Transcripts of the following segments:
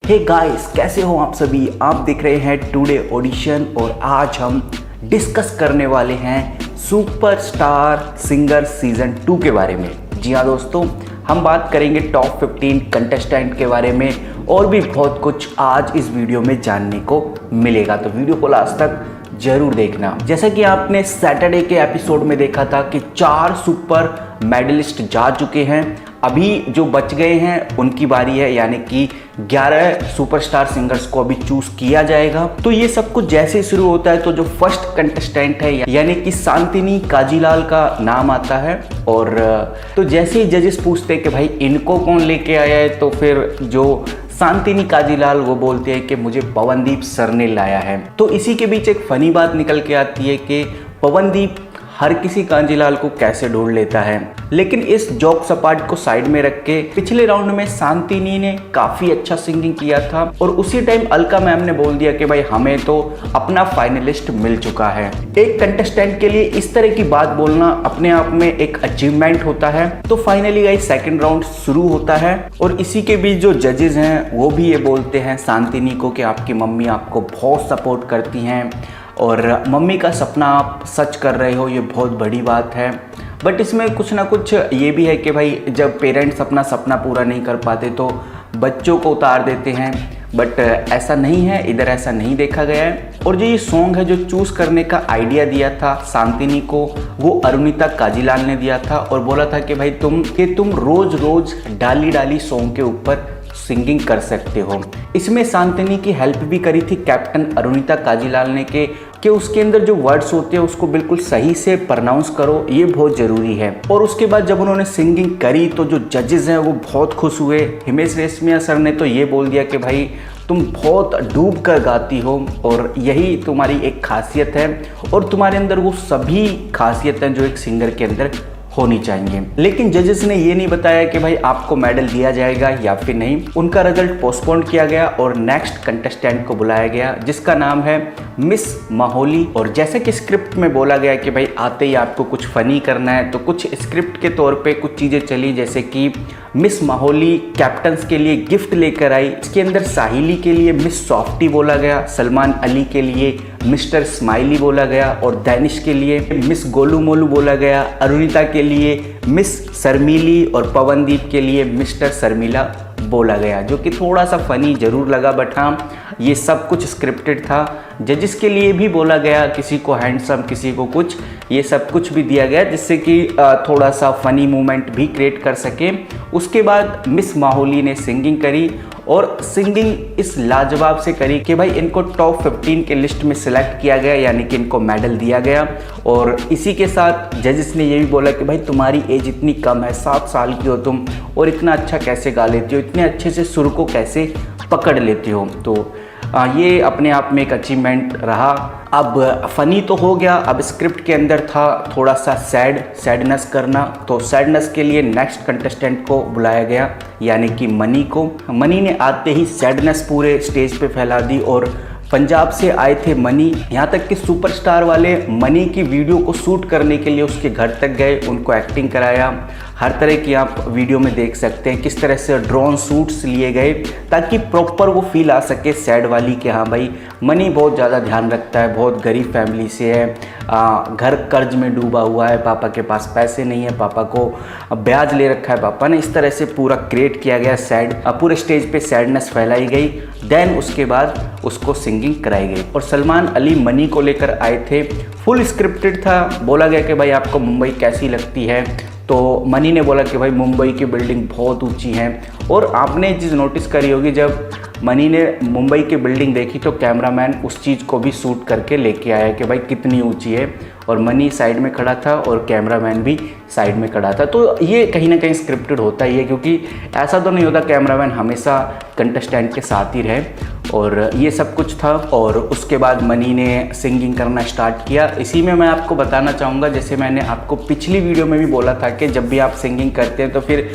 Hey guys, कैसे हो आप सभी। आप देख रहे हैं टुडे ऑडिशन और आज हम डिस्कस करने वाले हैं सुपरस्टार सिंगर सीजन 2 के बारे में। जी हाँ दोस्तों, हम बात करेंगे टॉप 15 कंटेस्टेंट के बारे में और भी बहुत कुछ आज इस वीडियो में जानने को मिलेगा, तो वीडियो को लास्ट तक जरूर देखना। जैसा कि आपने सैटरडे के एपिसोड में देखा था कि 4 सुपर मेडलिस्ट जा चुके हैं, अभी जो बच गए हैं उनकी बारी है, यानी कि 11 सुपरस्टार सिंगर्स को अभी चूज किया जाएगा। तो ये सब कुछ जैसे शुरू होता है तो जो फर्स्ट कंटेस्टेंट है यानी कि शांतिनी काजीलाल का नाम आता है और तो जैसे ही जजेस पूछते हैं कि भाई इनको कौन लेके आया है, तो फिर जो शांतिनी काजीलाल वो बोलते हैं कि मुझे पवनदीप सर ने लाया है। तो इसी के बीच एक फनी बात निकल के आती है कि पवनदीप हर किसी कांजीलाल को कैसे ढूंढ लेता है। लेकिन इस जोक सपाट को साइड में रख के पिछले राउंड में शांतिनी ने काफी अच्छा सिंगिंग किया था और उसी टाइम अलका मैम ने बोल दिया कि भाई हमें तो अपना फाइनलिस्ट मिल चुका है। एक कंटेस्टेंट के लिए इस तरह की बात बोलना अपने आप में एक अचीवमेंट होता है। तो फाइनली गाइस सेकंड राउंड शुरू होता है और इसी के बीच जो जजेस हैं वो भी ये बोलते हैं शांतिनी को कि आपकी मम्मी आपको बहुत सपोर्ट करती हैं और मम्मी का सपना आप सच कर रहे हो, ये बहुत बड़ी बात है। बट इसमें कुछ ना कुछ ये भी है कि भाई जब पेरेंट्स अपना सपना पूरा नहीं कर पाते तो बच्चों को उतार देते हैं, बट ऐसा नहीं है, इधर ऐसा नहीं देखा गया है। और जो ये सॉन्ग है जो चूज़ करने का आइडिया दिया था शांतिनी को, वो अरुणिता काजीलाल ने दिया था और बोला था कि भाई तुम रोज रोज डाली डाली सॉन्ग के ऊपर सिंगिंग कर सकते हो। इसमें शांतिनी की हेल्प भी करी थी कैप्टन अरुणिता काजीलाल ने कि उसके अंदर जो वर्ड्स होते हैं उसको बिल्कुल सही से प्रोनाउंस करो, ये बहुत ज़रूरी है। और उसके बाद जब उन्होंने सिंगिंग करी तो जो जजेस हैं वो बहुत खुश हुए। हिमेश रेशमिया सर ने तो ये बोल दिया कि भाई तुम बहुत डूब कर गाती हो और यही तुम्हारी एक खासियत है और तुम्हारे अंदर वो सभी खासियत हैं जो एक सिंगर के अंदर होनी चाहिए। लेकिन जजेस ने ये नहीं बताया कि भाई आपको मेडल दिया जाएगा या फिर नहीं। उनका रिजल्ट पोस्टपोन किया गया और नेक्स्ट कंटेस्टेंट को बुलाया गया जिसका नाम है मिस माहौली। और जैसे कि स्क्रिप्ट में बोला गया कि भाई आते ही आपको कुछ फनी करना है, तो कुछ स्क्रिप्ट के तौर पे कुछ चीज़ें चली, जैसे कि मिस माहौली कैप्टन्स के लिए गिफ्ट लेकर आई। इसके अंदर साहिली के लिए मिस सॉफ्टी बोला गया, सलमान अली के लिए मिस्टर स्माइली बोला गया और दैनिश के लिए मिस गोलू मोलू बोला गया, अरुणिता के लिए मिस शर्मीली और पवनदीप के लिए मिस्टर शर्मिला बोला गया, जो कि थोड़ा सा फनी जरूर लगा। बट हाँ, ये सब कुछ स्क्रिप्टेड था। जजेस के लिए भी बोला गया, किसी को हैंडसम, किसी को कुछ, ये सब कुछ भी दिया गया जिससे कि थोड़ा सा फनी मोमेंट भी क्रिएट कर सके। उसके बाद मिस माहौली ने सिंगिंग करी और सिंगिंग इस लाजवाब से करी कि भाई इनको टॉप 15 के लिस्ट में सिलेक्ट किया गया, यानी कि इनको मेडल दिया गया। और इसी के साथ जजेस ने ये भी बोला कि भाई तुम्हारी एज इतनी कम है, 7 साल की हो तुम और इतना अच्छा कैसे गा लेती हो, इतने अच्छे से सुर को कैसे पकड़ लेती हो। तो ये अपने आप में एक अचीवमेंट रहा। अब फनी तो हो गया, अब स्क्रिप्ट के अंदर था थोड़ा सा सैडनेस करना, तो सैडनेस के लिए नेक्स्ट कंटेस्टेंट को बुलाया गया यानी कि मनी को। मनी ने आते ही सैडनेस पूरे स्टेज पे फैला दी और पंजाब से आए थे मनी, यहाँ तक कि सुपरस्टार वाले मनी की वीडियो को शूट करने के लिए उसके घर तक गए, उनको एक्टिंग कराया। हर तरह की आप वीडियो में देख सकते हैं किस तरह से ड्रोन शूट्स लिए गए ताकि प्रॉपर वो फील आ सके सैड वाली कि हाँ भाई मनी बहुत ज़्यादा ध्यान रखता है, बहुत गरीब फैमिली से है, घर कर्ज में डूबा हुआ है, पापा के पास पैसे नहीं है, पापा को ब्याज ले रखा है पापा ने। इस तरह से पूरा क्रिएट किया गया सैड, पूरे स्टेज पे सैडनेस फैलाई गई। देन उसके बाद उसको सिंगिंग कराई गई और सलमान अली मनी को लेकर आए थे। फुल स्क्रिप्टेड था। बोला गया कि भाई आपको मुंबई कैसी लगती है, तो मनी ने बोला कि भाई मुंबई की बिल्डिंग बहुत ऊंची है। और आपने ये चीज़ नोटिस करी होगी, जब मनी ने मुंबई की बिल्डिंग देखी तो कैमरामैन उस चीज़ को भी शूट करके लेके आया कि भाई कितनी ऊंची है, और मनी साइड में खड़ा था और कैमरामैन भी साइड में खड़ा था। तो ये कहीं ना कहीं स्क्रिप्टेड होता ही है, क्योंकि ऐसा तो नहीं होता कैमरामैन हमेशा कंटेस्टेंट के साथ ही रहे। और ये सब कुछ था और उसके बाद मनी ने सिंगिंग करना स्टार्ट किया। इसी में मैं आपको बताना चाहूँगा, जैसे मैंने आपको पिछली वीडियो में भी बोला था कि जब भी आप सिंगिंग करते हैं तो फिर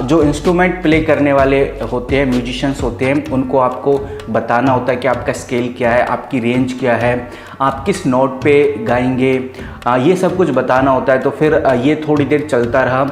जो इंस्ट्रूमेंट प्ले करने वाले होते हैं, म्यूजिशियंस होते हैं, उनको आपको बताना होता है कि आपका स्केल क्या है, आपकी रेंज क्या है, आप किस नोट पे गाएंगे, ये सब कुछ बताना होता है। तो फिर ये थोड़ी देर चलता रहा।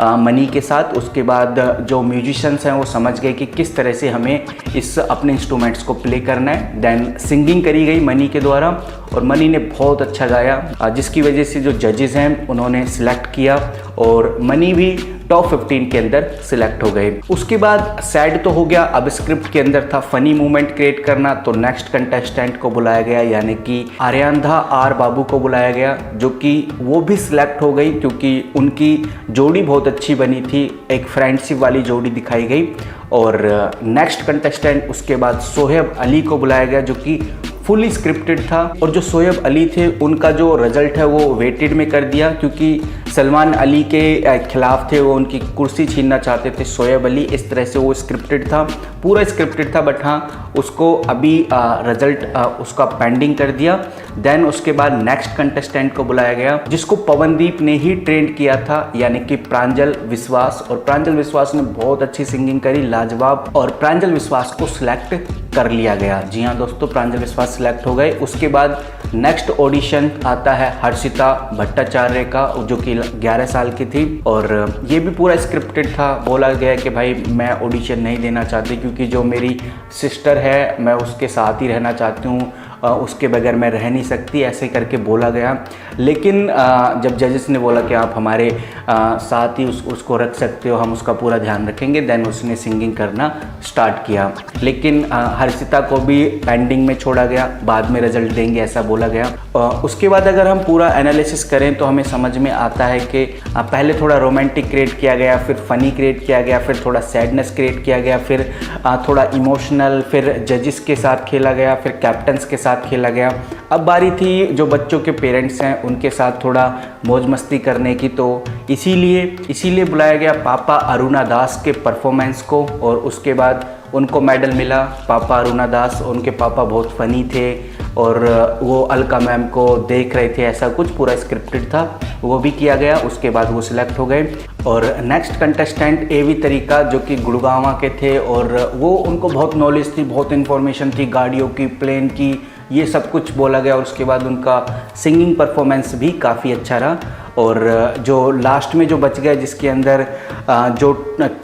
मनी के साथ। उसके बाद जो म्यूजिशियंस हैं वो समझ गए कि किस तरह से हमें इस अपने इंस्ट्रूमेंट्स को प्ले करना है। देन सिंगिंग करी गई मनी के द्वारा और मनी ने बहुत अच्छा गाया, जिसकी वजह से जो जजेस हैं उन्होंने सिलेक्ट किया और मनी भी टॉप 15 के अंदर सिलेक्ट हो गए। उसके बाद सैड तो हो गया, अब स्क्रिप्ट के अंदर था फनी मोमेंट क्रिएट करना, तो नेक्स्ट कंटेस्टेंट को बुलाया गया यानी कि आर्यंधा आर बाबू को बुलाया गया, जो कि वो भी सिलेक्ट हो गई क्योंकि उनकी जोड़ी बहुत अच्छी बनी थी, एक फ्रेंडशिप वाली जोड़ी दिखाई गई। और नेक्स्ट कंटेस्टेंट उसके बाद सोहेब अली को बुलाया गया जो कि फुली स्क्रिप्टेड था। और जो सोहेब अली थे उनका जो रिजल्ट है वो वेटेड में कर दिया क्योंकि सलमान अली के खिलाफ थे, वो उनकी कुर्सी छीनना चाहते थे सोहेब अली, इस तरह से वो स्क्रिप्टेड था, पूरा स्क्रिप्टेड था। बट हाँ, उसको अभी रिजल्ट उसका पेंडिंग कर दिया। देन उसके बाद नेक्स्ट कंटेस्टेंट को बुलाया गया जिसको पवनदीप ने ही ट्रेंड किया था यानी कि प्रांजल विश्वास। और प्रांजल विश्वास ने बहुत अच्छी सिंगिंग करी, लाजवाब, और प्रांजल विश्वास को सिलेक्ट कर लिया गया। जी हाँ दोस्तों, प्रांजल विश्वास सिलेक्ट हो गए। उसके बाद नेक्स्ट ऑडिशन आता है हर्षिता भट्टाचार्य का जो कि 11 साल की थी और ये भी पूरा स्क्रिप्टेड था। बोला गया कि भाई मैं ऑडिशन नहीं देना चाहती क्योंकि जो मेरी सिस्टर है मैं उसके साथ ही रहना चाहती हूँ, उसके बगैर मैं रह नहीं सकती, ऐसे करके बोला गया। लेकिन जब जजेस ने बोला कि आप हमारे साथ ही उसको रख सकते हो, हम उसका पूरा ध्यान रखेंगे, देन उसने सिंगिंग करना स्टार्ट किया। लेकिन हर्षिता को भी पेंडिंग में छोड़ा गया, बाद में रिजल्ट देंगे ऐसा बोला गया। उसके बाद अगर हम पूरा एनालिसिस करें तो हमें समझ में आता है कि पहले थोड़ा रोमांटिक क्रिएट किया गया, फिर फनी क्रिएट किया गया, फिर थोड़ा सैडनेस क्रिएट किया गया, फिर थोड़ा इमोशनल, फिर जजेस के साथ खेला गया, फिर कैप्टन्स के साथ खेला गया। अब बारी थी जो बच्चों के पेरेंट्स हैं उनके साथ थोड़ा मौज मस्ती करने की, तो इसीलिए बुलाया गया पापा अरुणा दास के परफॉर्मेंस को। और उसके बाद उनको मेडल मिला। पापा अरुणा दास, उनके पापा बहुत फनी थे और वो अलका मैम को देख रहे थे, ऐसा कुछ पूरा स्क्रिप्टेड था, वो भी किया गया। उसके बाद वो सिलेक्ट हो गए। और नेक्स्ट कंटेस्टेंट एवी तरीका जो कि गुड़गांव के थे और वो उनको बहुत नॉलेज थी, बहुत इन्फॉर्मेशन थी गाड़ियों की, प्लेन की, ये सब कुछ बोला गया। और उसके बाद उनका सिंगिंग परफॉर्मेंस भी काफ़ी अच्छा रहा। और जो लास्ट में जो बच गया जिसके अंदर जो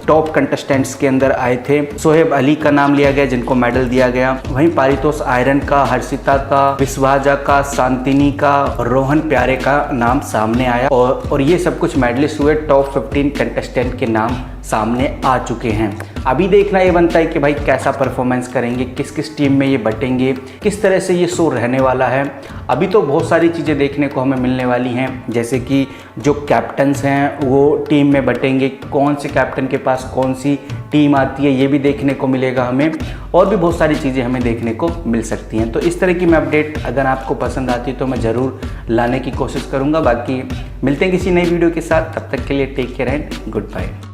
टॉप कंटेस्टेंट्स के अंदर आए थे, सोहेब अली का नाम लिया गया जिनको मेडल दिया गया। वहीं पारितोष आयरन का, हर्षिता का, विश्वाजा का, शांतिनी का, रोहन प्यारे का नाम सामने आया। और ये सब कुछ मेडलिस्ट हुए, टॉप 15 कंटेस्टेंट के नाम सामने आ चुके हैं। अभी देखना ये बनता है कि भाई कैसा परफॉर्मेंस करेंगे, किस किस टीम में ये बटेंगे, किस तरह से ये शो रहने वाला है। अभी तो बहुत सारी चीज़ें देखने को हमें मिलने वाली हैं, जैसे कि जो कैप्टन्स हैं वो टीम में बटेंगे, कौन से कैप्टन के पास कौन सी टीम आती है ये भी देखने को मिलेगा हमें, और भी बहुत सारी चीज़ें हमें देखने को मिल सकती हैं। तो इस तरह की मैं अपडेट अगर आपको पसंद आती है तो मैं ज़रूर लाने की कोशिश करूँगा। बाकी मिलते हैं किसी नई वीडियो के साथ, तब तक के लिए take care and good bye.